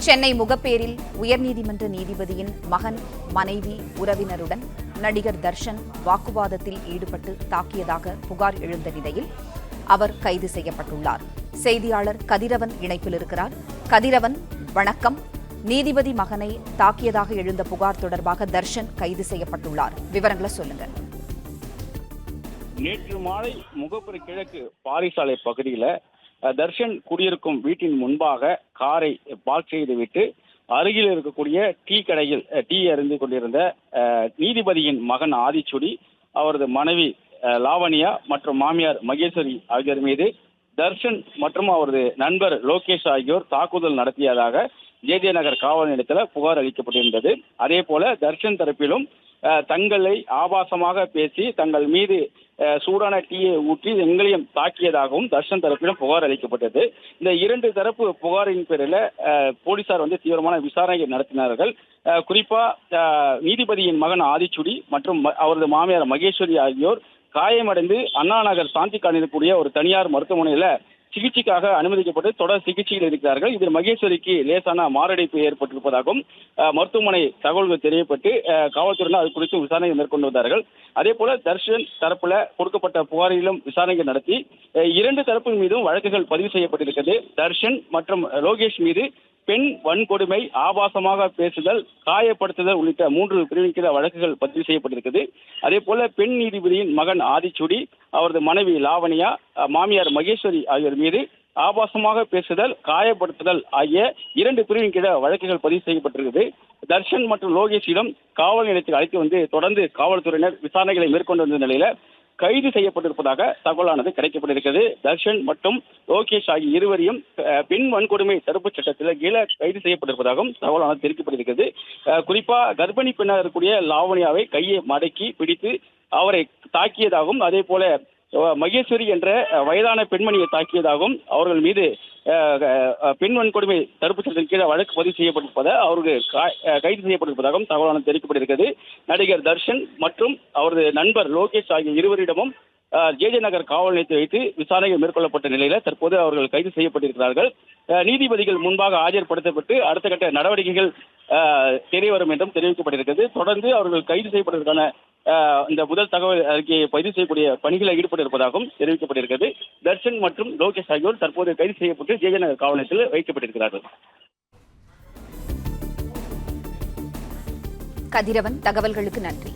சென்னை முகப்பேரில் உயர்நீதிமன்ற நீதிபதியின் மகன், மனைவி, உறவினருடன் நடிகர் தர்ஷன் வாக்குவாதத்தில் ஈடுபட்டு தாக்கியதாக புகார் எழுந்த நிலையில் அவர் கைது செய்யப்பட்டுள்ளார். செய்தியாளர் கதிரவன் இணைப்பில் இருக்கிறார். கதிரவன், வணக்கம். நீதிபதி மகனை தாக்கியதாக எழுந்த புகார் தொடர்பாக தர்ஷன் கைது செய்யப்பட்டுள்ளார். விவரங்களை சொல்லுங்க. நேற்று மாலை முகப்பேர் கிழக்கு பாரிசாலை பகுதியில் தர்ஷன் குடியிருக்கும் வீட்டின் முன்பாக காரை பார்க் செய்துவிட்டு அருகில் இருக்கக்கூடிய டீ கடையில் டீ அருந்து கொண்டிருந்த நீதிபதியின் மகன் ஆதிச்சுடி, அவரது மனைவி லாவண்யா மற்றும் மாமியார் மகேஸ்வரி ஆகியோர் மீது தர்ஷன் மற்றும் அவரது நண்பர் லோகேஷ் ஆகியோர் தாக்குதல் நடத்தியதாக ஜே நகர் காவல் நிலையத்தில் புகார் அளிக்கப்பட்டிருந்தது. அதே போல தர்ஷன் தரப்பிலும் தங்களை ஆபாசமாக பேசி தங்கள் மீது சூடான டீயை ஊற்றி எங்களையும் தாக்கியதாகவும் தர்ஷன் தரப்பிலும் புகார் அளிக்கப்பட்டது. இந்த இரண்டு தரப்பு புகாரின் பேரில் போலீசார் தீவிரமான விசாரணை நடத்தினார்கள். குறிப்பா நீதிபதியின் மகன் ஆதிச்சுடி மற்றும் அவரது மாமியார் மகேஸ்வரி ஆகியோர் காயமடைந்து அண்ணா நகர் சாந்தி காலனியில் கூடிய ஒரு தனியார் மருத்துவமனையில சிகிச்சைக்காக அனுமதிக்கப்பட்டு தொடர் சிகிச்சையில் இருக்கிறார்கள். இதில் மகேஸ்வரிக்கு லேசான மாரடைப்பு ஏற்பட்டிருப்பதாகவும் மருத்துவமனை தகவல்கள் தெரியப்பட்டு காவல்துறையினர் அது குறித்து விசாரணை மேற்கொண்டு வந்தார்கள். அதே போல தர்ஷன் தரப்புல கொடுக்கப்பட்ட புகாரிலும் விசாரணை நடத்தி இரண்டு தரப்பு மீதும் வழக்குகள் பதிவு செய்யப்பட்டிருக்கிறது. தர்ஷன் மற்றும் லோகேஷ் மீது பெண் வன்கொடுமை, ஆபாசமாக பேசுதல், காயப்படுத்துதல் உள்ளிட்ட 3 பிரிவின் கீழ் வழக்குகள் பதிவு செய்யப்பட்டிருக்கிறது. அதே போல பெண் நீதிபதியின் மகன் ஆதிச்சுடி, அவரது மனைவி லாவண்யா, மாமியார் மகேஸ்வரி ஆகியோர் மீது ஆபாசமாக பேசுதல், காயப்படுத்துதல் ஆகிய 2 பிரிவின் கீழ் வழக்குகள் பதிவு செய்யப்பட்டிருக்கிறது. தர்ஷன் மற்றும் லோகேஷிடம் காவல் நிலையத்தில் அழைத்து தொடர்ந்து காவல்துறையினர் விசாரணைகளை மேற்கொண்டு வந்த நிலையில கைது செய்யப்பட்டிருப்பதாக தகவலானது கிடைக்கப்பட்டிருக்கிறது. தர்ஷன் மற்றும் லோகேஷ் ஆகிய இருவரையும் பெண் வன்கொடுமை தடுப்புச் சட்டத்தில் கீழே கைது செய்யப்பட்டிருப்பதாகவும் தகவலானது தெரிவிக்கப்பட்டிருக்கிறது. குறிப்பா கர்ப்பிணி பெண்ணாக இருக்கக்கூடிய லாவண்யாவை கையை மடக்கி பிடித்து அவரை தாக்கியதாகவும், அதே போல மகேஸ்வரி என்ற வயதான பெண்மணியை தாக்கியதாகவும், அவர்கள் மீது பெண் வன்கொடுமை தடுப்பு சட்டத்தின் கீழே வழக்கு பதிவு செய்யப்பட்டிருப்பதாக அவர்கள் கைது செய்யப்பட்டிருப்பதாகவும் தகவலானது தெரிவிக்கப்பட்டிருக்கிறது. நடிகர் தர்ஷன் மற்றும் அவரது நண்பர் லோகேஷ் ஆகிய இருவரிடமும் ஜே நகர் காவல் நிலையத்தில் வைத்து விசாரணைகள் மேற்கொள்ளப்பட்ட நிலையில தற்போது அவர்கள் கைது செய்யப்பட்டிருக்கிறார்கள். நீதிபதிகள் முன்பாக ஆஜர்படுத்தப்பட்டு அடுத்த கட்ட நடவடிக்கைகள் தெரிய வரும் என்றும் தெரிவிக்கப்பட்டிருக்கிறது. தொடர்ந்து அவர்கள் கைது செய்யப்பட்டதற்கான இந்த முதல் தகவல் அறிக்கையை பதிவு செய்யக்கூடிய பணிகளில் ஈடுபட்டிருப்பதாகவும் தெரிவிக்கப்பட்டிருக்கிறது. தர்ஷன் மற்றும் லோகேஷ் ஆகியோர் தற்போது கைது செய்யப்பட்டு ஜே நகர் காவல் நிலையத்தில் வைக்கப்பட்டிருக்கிறார்கள். கதிரவன், தகவல்களுக்கு நன்றி.